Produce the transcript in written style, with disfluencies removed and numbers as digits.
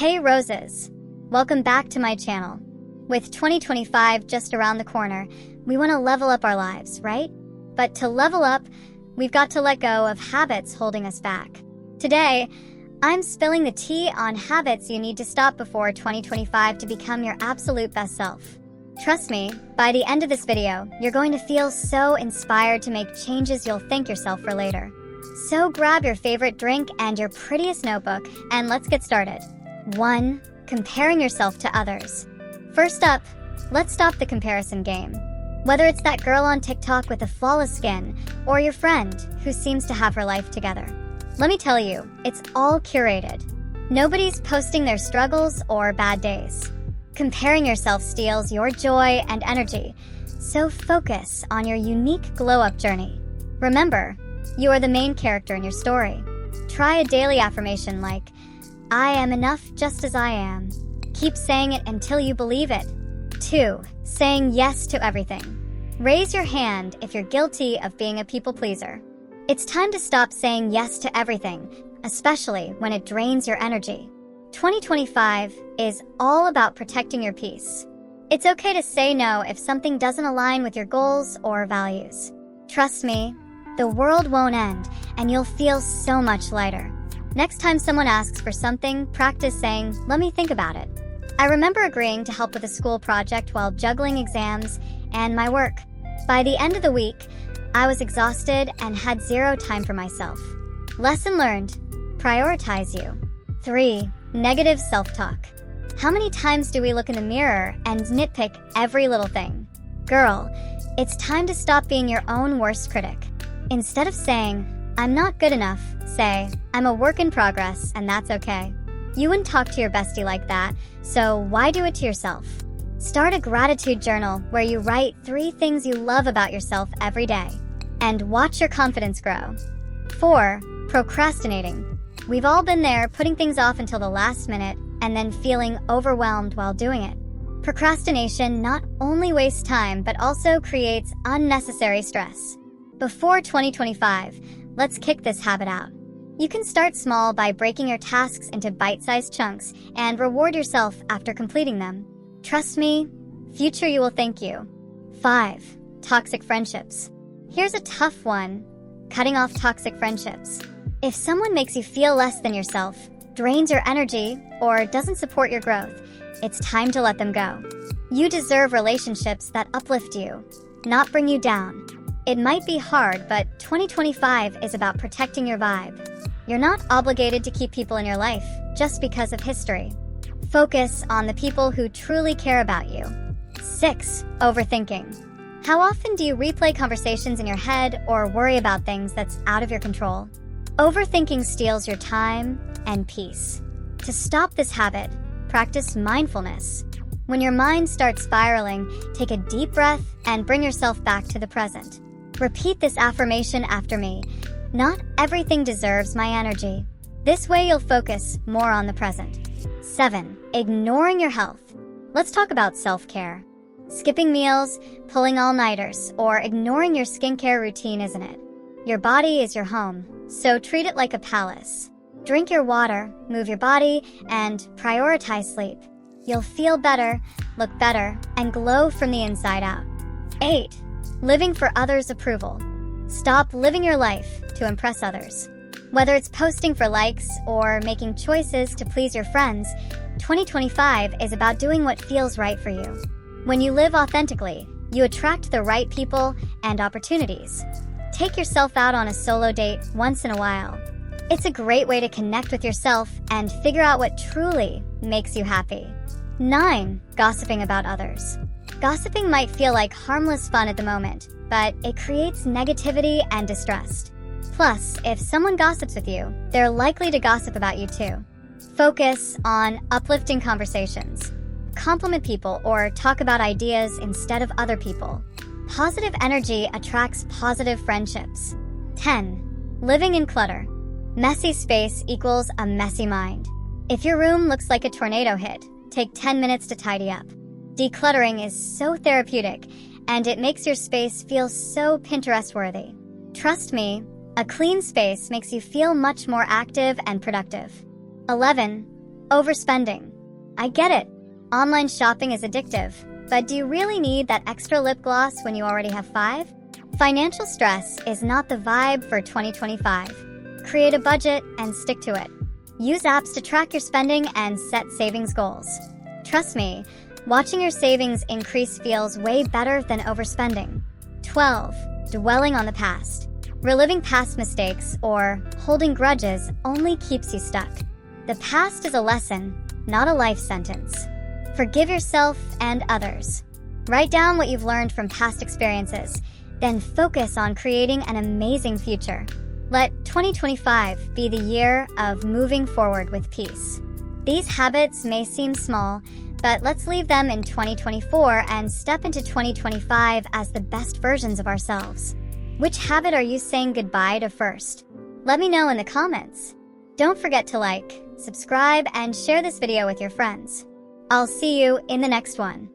Hey roses! Welcome back to my channel. With 2025 just around the corner, we want to level up our lives, right? But to level up, we've got to let go of habits holding us back. Today, I'm spilling the tea on habits you need to stop before 2025 to become your absolute best self. Trust me, by the end of this video, you're going to feel so inspired to make changes you'll thank yourself for later. So grab your favorite drink and your prettiest notebook, and let's get started. 1. Comparing yourself to others. First up, let's stop the comparison game. Whether it's that girl on TikTok with a flawless skin, or your friend who seems to have her life together. Let me tell you, it's all curated. Nobody's posting their struggles or bad days. Comparing yourself steals your joy and energy, so focus on your unique glow-up journey. Remember, you are the main character in your story. Try a daily affirmation like, I am enough just as I am. Keep saying it until you believe it. 2. Saying yes to everything. Raise your hand if you're guilty of being a people pleaser. It's time to stop saying yes to everything, especially when it drains your energy. 2025 is all about protecting your peace. It's okay to say no if something doesn't align with your goals or values. Trust me, the world won't end, and you'll feel so much lighter. Next time someone asks for something, practice saying, let me think about it. I remember agreeing to help with a school project while juggling exams and my work. By the end of the week, I was exhausted and had zero time for myself. Lesson learned: prioritize you. 3. Negative self-talk. How many times do we look in the mirror and nitpick every little thing? Girl, it's time to stop being your own worst critic. Instead of saying, I'm not good enough, say, I'm a work in progress and that's okay. You wouldn't talk to your bestie like that, so why do it to yourself? Start a gratitude journal where you write 3 things you love about yourself every day, and watch your confidence grow. 4. Procrastinating. We've all been there, putting things off until the last minute and then feeling overwhelmed while doing it. Procrastination not only wastes time but also creates unnecessary stress. Before 2025, let's kick this habit out. You can start small by breaking your tasks into bite-sized chunks and reward yourself after completing them. Trust me, future you will thank you. 5. Toxic friendships. Here's a tough one: cutting off toxic friendships. If someone makes you feel less than yourself, drains your energy, or doesn't support your growth, it's time to let them go. You deserve relationships that uplift you, not bring you down. It might be hard, but 2025 is about protecting your vibe. You're not obligated to keep people in your life just because of history. Focus on the people who truly care about you. 6. Overthinking. How often do you replay conversations in your head or worry about things that's out of your control? Overthinking steals your time and peace. To stop this habit, practice mindfulness. When your mind starts spiraling, take a deep breath and bring yourself back to the present. Repeat this affirmation after me. Not everything deserves my energy. This way you'll focus more on the present. 7. Ignoring your health. Let's talk about self-care. Skipping meals, pulling all-nighters, or ignoring your skincare routine isn't it. Your body is your home, so treat it like a palace. Drink your water, move your body, and prioritize sleep. You'll feel better, look better, and glow from the inside out. 8. Living for others' approval. Stop living your life to impress others. Whether it's posting for likes or making choices to please your friends, 2025 is about doing what feels right for you. When you live authentically, you attract the right people and opportunities. Take yourself out on a solo date once in a while. It's a great way to connect with yourself and figure out what truly makes you happy. 9. Gossiping about others. Gossiping might feel like harmless fun at the moment, but it creates negativity and distress. Plus, if someone gossips with you, they're likely to gossip about you too. Focus on uplifting conversations. Compliment people or talk about ideas instead of other people. Positive energy attracts positive friendships. 10. Living in clutter. Messy space equals a messy mind. If your room looks like a tornado hit, take 10 minutes to tidy up. Decluttering is so therapeutic, and it makes your space feel so Pinterest-worthy. Trust me, a clean space makes you feel much more active and productive. 11. Overspending. I get it. Online shopping is addictive, but do you really need that extra lip gloss when you already have 5? Financial stress is not the vibe for 2025. Create a budget and stick to it. Use apps to track your spending and set savings goals. Trust me, watching your savings increase feels way better than overspending. 12. Dwelling on the past. Reliving past mistakes or holding grudges only keeps you stuck. The past is a lesson, not a life sentence. Forgive yourself and others. Write down what you've learned from past experiences, then focus on creating an amazing future. Let 2025 be the year of moving forward with peace. These habits may seem small, but let's leave them in 2024 and step into 2025 as the best versions of ourselves. Which habit are you saying goodbye to first? Let me know in the comments. Don't forget to like, subscribe, and share this video with your friends. I'll see you in the next one.